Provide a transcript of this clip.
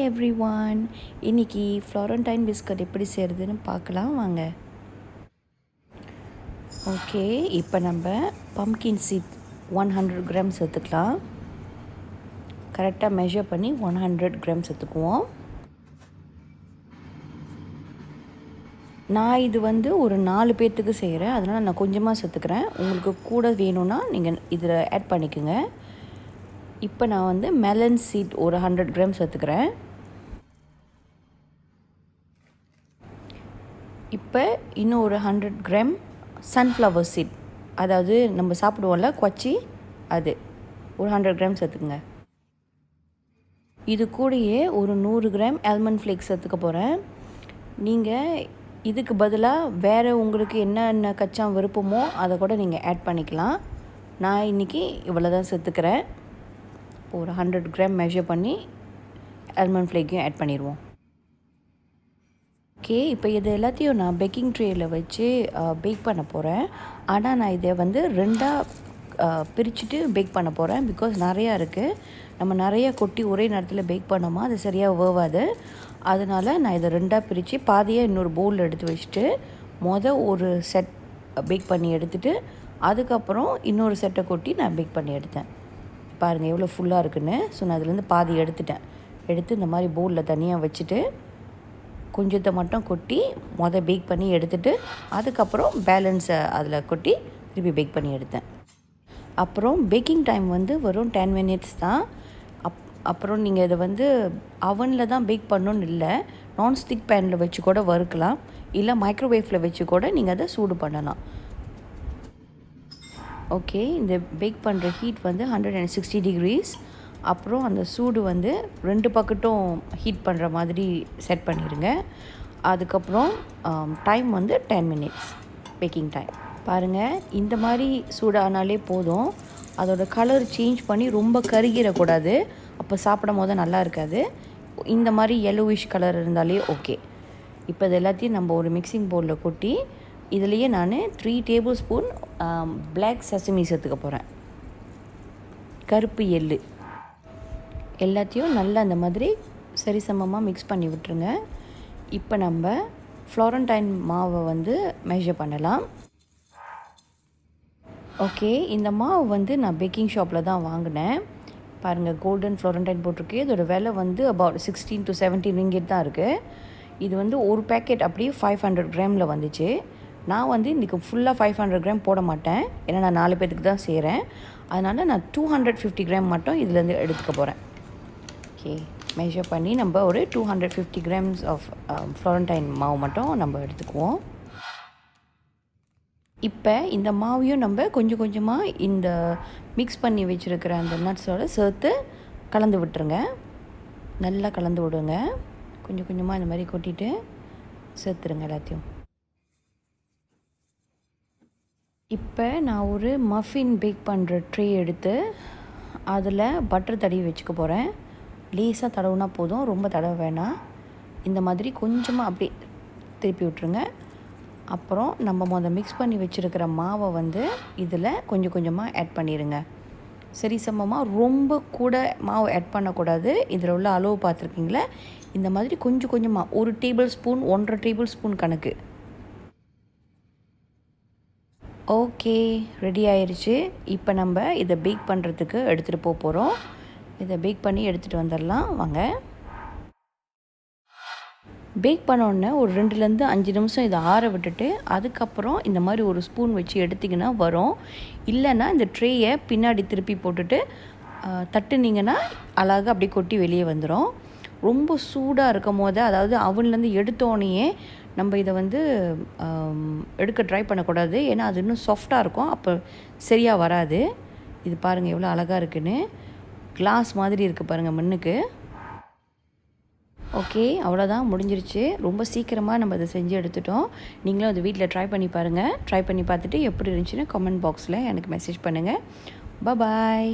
Everyone. இன்னைக்கு ஃப்ளாரண்டைன் biscuit எப்படி செய்கிறதுன்னு பார்க்கலாம் வாங்க. ஓகே, இப்போ நம்ம பம்கின் சீட் 100 கிராம்ஸ் எடுத்துக்கலாம். கரெக்டாக மெஷர் பண்ணி 100 கிராம்ஸ் எடுத்துக்குவோம். நான் இது ஒரு 4 பேர்த்துக்கு செய்கிறேன், அதனால் நான் கொஞ்சமாக சேர்த்துக்கிறேன். உங்களுக்கு கூட வேணும்னா நீங்கள் இதில் ஆட் பண்ணிக்கோங்க. இப்போ நான் மெலன் சீட் ஒரு 100 கிராம்ஸ் எடுத்துக்கிறேன். இப்போ இன்னும் ஒரு 100 கிராம் சன்ஃப்ளவர் சீட், அதாவது நம்ம சாப்பிடுவோம்ல கொச்சி, அது ஒரு 100 கிராம்ஸ் எடுத்துக்கோங்க. இது கூடயே ஒரு 100 கிராம் ஆல்மண்ட் ஃப்ளேக்ஸ் எடுத்துக்க போகிறேன். நீங்கள் இதுக்கு பதிலாக வேறு உங்களுக்கு என்னென்ன கச்சா விருப்பமோ அதை கூட நீங்கள் ஆட் பண்ணிக்கலாம். நான் இன்றைக்கி இவ்வளோ தான் சேர்த்துக்கிறேன். ஒரு 100 கிராம் மெஷர் பண்ணி ஆல்மண்ட் ஃப்ளேக்கையும் ஆட் பண்ணிடுவோம். ஓகே, இப்போ இது எல்லாத்தையும் நான் பேக்கிங் ட்ரேயில் வச்சு பேக் பண்ண போகிறேன். ஆனால் நான் இதை ரெண்டாக பிரிச்சுட்டு பேக் பண்ண போகிறேன். பிகாஸ் நிறையா இருக்குது, நம்ம நிறையா கொட்டி ஒரே நேரத்தில் பேக் பண்ணோமா அது சரியாக வேவாது. அதனால் நான் இதை ரெண்டாக பிரித்து பாதியாக இன்னொரு பவுலில் எடுத்து வச்சுட்டு ஒரு செட் பேக் பண்ணி எடுத்துகிட்டு அதுக்கப்புறம் இன்னொரு செட்டை கொட்டி நான் பேக் பண்ணி எடுத்தேன். பாருங்கள் எவ்வளோ ஃபுல்லாக இருக்குன்னு. ஸோ நான் அதுலேருந்து பாதி எடுத்து இந்த மாதிரி பவுலில் தனியாக வச்சுட்டு கொஞ்சத்தை மட்டும் கொட்டி பேக் பண்ணி எடுத்துகிட்டு அதுக்கப்புறம் பேலன்ஸை அதில் கொட்டி திருப்பி பேக் பண்ணி எடுத்தேன். அப்புறம் பேக்கிங் டைம் வெறும் 10 மினிட்ஸ் தான். அப்புறம் நீங்கள் இதை அவனில் தான் பேக் பண்ணணுன்னு இல்லை, நான்ஸ்டிக் பேனில் வச்சு கூட வறுக்கலாம், இல்லை மைக்ரோவேவில் வச்சு கூட நீங்கள் அதை சூடு பண்ணலாம். ஓகே, இந்த பேக் பண்ணுற ஹீட் 160 டிகிரிஸ். அப்புறம் அந்த சூடு 2 பக்கட்டும் ஹீட் பண்ணுற மாதிரி செட் பண்ணிடுங்க. அதுக்கப்புறம் டைம் 10 மினிட்ஸ் பேக்கிங் டைம். பாருங்கள், இந்த மாதிரி சூடானாலே போதும். அதோட கலர் சேஞ்ச் பண்ணி ரொம்ப கருகிடக்கூடாது, அப்போ சாப்பிடும் போது நல்லா இருக்காது. இந்த மாதிரி yellowish கலர் இருந்தாலே ஓகே. இப்போ இது எல்லாத்தையும் நம்ம ஒரு மிக்சிங் பவுலில் கொட்டி இதுலேயே நான் 3 டேபிள்ஸ்பூன் black sesame சேர்த்துக்க போகிறேன். கருப்பு எள்ளு எல்லாத்தையும் நல்லா அந்த மாதிரி சரிசமமாக மிக்ஸ் பண்ணி விட்டுருங்க. இப்போ நம்ம ஃப்ளாரண்டைன் மாவை மெஷர் பண்ணலாம். ஓகே, இந்த மாவு நான் பேக்கிங் ஷாப்பில் தான் வாங்கினேன். பாருங்கள், கோல்டன் ஃப்ளாரண்டைன் போட்டிருக்கு. இதோட விலை about 16 to 17 ringgit தான் இருக்குது. இது ஒரு பேக்கெட் அப்படியே 500 கிராமில் வந்துச்சு. நான் இன்றைக்கி ஃபுல்லாக 500 கிராம் போட மாட்டேன், ஏன்னா நான் 4 பேத்துக்கு தான் செய்கிறேன். அதனால் நான் 250 கிராம் மட்டும் இதுலேருந்து எடுத்துக்க போகிறேன். ஓகே, மெஷர் பண்ணி நம்ம ஒரு 250 கிராம்ஸ் ஆஃப் ஃப்ளாரண்டைன் மாவு மட்டும் நம்ம எடுத்துக்குவோம். இப்போ இந்த மாவையும் நம்ம கொஞ்சம் கொஞ்சமாக இந்த மிக்ஸ் பண்ணி வச்சுருக்கிற அந்த நட்ஸோடு சேர்த்து கலந்து விட்டுருங்க. நல்லா கலந்து விடுங்க. கொஞ்சம் கொஞ்சமாக இந்த மாதிரி கொட்டிட்டு சேர்த்துருங்க எல்லாத்தையும். இப்போ நான் ஒரு மஃபின் பேக் பண்ணுற ட்ரே எடுத்து அதில் பட்டர் தடவி வச்சுக்க போகிறேன். லேசாக தடவுனா போதும், ரொம்ப தடவை வேணாம். இந்த மாதிரி கொஞ்சமாக அப்படி திருப்பி விட்டுருங்க. அப்புறம் நம்ம மிக்ஸ் பண்ணி வச்சுருக்கிற மாவை இதில் கொஞ்சம் கொஞ்சமாக ஆட் பண்ணிடுங்க. சரி சமமாக, ரொம்ப கூட மாவு ஆட் பண்ணக்கூடாது. இதில் உள்ள அளவு பார்த்துருக்கீங்களா, இந்த மாதிரி கொஞ்சம் கொஞ்சமாக 1 டேபிள் ஸ்பூன் 1.5 டேபிள் ஸ்பூன் கணக்கு. ஓகே, ரெடி ஆயிடுச்சு. இப்போ நம்ம இதை பேக் பண்ணுறதுக்கு எடுத்துகிட்டு போகிறோம். இதை பேக் பண்ணி எடுத்துகிட்டு வந்துடலாம் வாங்க. பேக் பண்ணோடனே ஒரு 2லேருந்து 5 நிமிஷம் இதை ஆற விட்டுட்டு அதுக்கப்புறம் இந்த மாதிரி ஒரு ஸ்பூன் வச்சு எடுத்திங்கன்னா வரும். இல்லைன்னா இந்த ட்ரேயை பின்னாடி திருப்பி போட்டுட்டு தட்டுனீங்கன்னா அழகாக அப்படியே கொட்டி வெளியே வந்துடும். ரொம்ப சூடாக இருக்கும் போது, அதாவது அவன்லேருந்து எடுத்தோடனேயே நம்ம இதை எடுக்க ட்ரை பண்ணக்கூடாது, ஏன்னா அது இன்னும் சாஃப்டாக இருக்கும், அப்போ சரியாக வராது. இது பாருங்கள் எவ்வளோ அழகாக இருக்குன்னு, கிளாஸ் மாதிரி இருக்குது பாருங்கள் மண்ணுக்கு. ஓகே, அவ்வளோதான், முடிஞ்சிருச்சு. ரொம்ப சீக்கிரமாக நம்ம அதை செஞ்சு எடுத்துட்டோம். நீங்களும் அதை வீட்டில் ட்ரை பண்ணி பாருங்கள். ட்ரை பண்ணி பார்த்துட்டு எப்படி இருந்துச்சுன்னு கமெண்ட் பாக்ஸில் எனக்கு மெசேஜ் பண்ணுங்கள். பாய்.